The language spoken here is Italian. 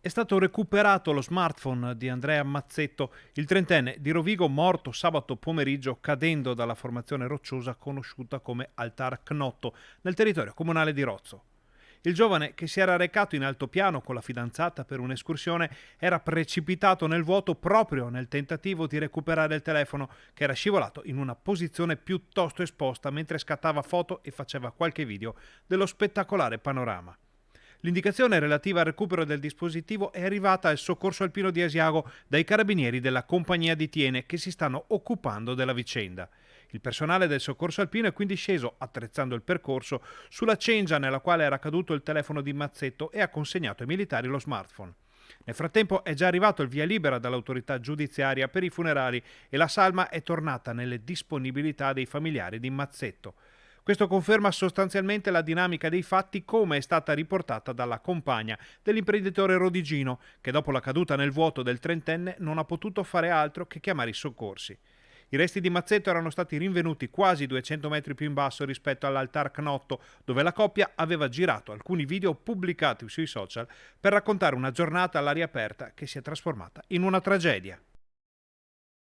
È stato recuperato lo smartphone di Andrea Mazzetto, il trentenne di Rovigo morto sabato pomeriggio cadendo dalla formazione rocciosa conosciuta come Altar Knotto nel territorio comunale di Rozzo. Il giovane, che si era recato in altopiano con la fidanzata per un'escursione, era precipitato nel vuoto proprio nel tentativo di recuperare il telefono, che era scivolato in una posizione piuttosto esposta mentre scattava foto e faceva qualche video dello spettacolare panorama. L'indicazione relativa al recupero del dispositivo è arrivata al soccorso alpino di Asiago dai carabinieri della compagnia di Tiene, che si stanno occupando della vicenda. Il personale del soccorso alpino è quindi sceso, attrezzando il percorso, sulla cengia nella quale era caduto il telefono di Mazzetto e ha consegnato ai militari lo smartphone. Nel frattempo è già arrivato il via libera dall'autorità giudiziaria per i funerali e la salma è tornata nelle disponibilità dei familiari di Mazzetto. Questo conferma sostanzialmente la dinamica dei fatti come è stata riportata dalla compagna dell'imprenditore rodigino, che dopo la caduta nel vuoto del trentenne non ha potuto fare altro che chiamare i soccorsi. I resti di Mazzetto erano stati rinvenuti quasi 200 metri più in basso rispetto all'Altar Knotto, dove la coppia aveva girato alcuni video pubblicati sui social per raccontare una giornata all'aria aperta che si è trasformata in una tragedia.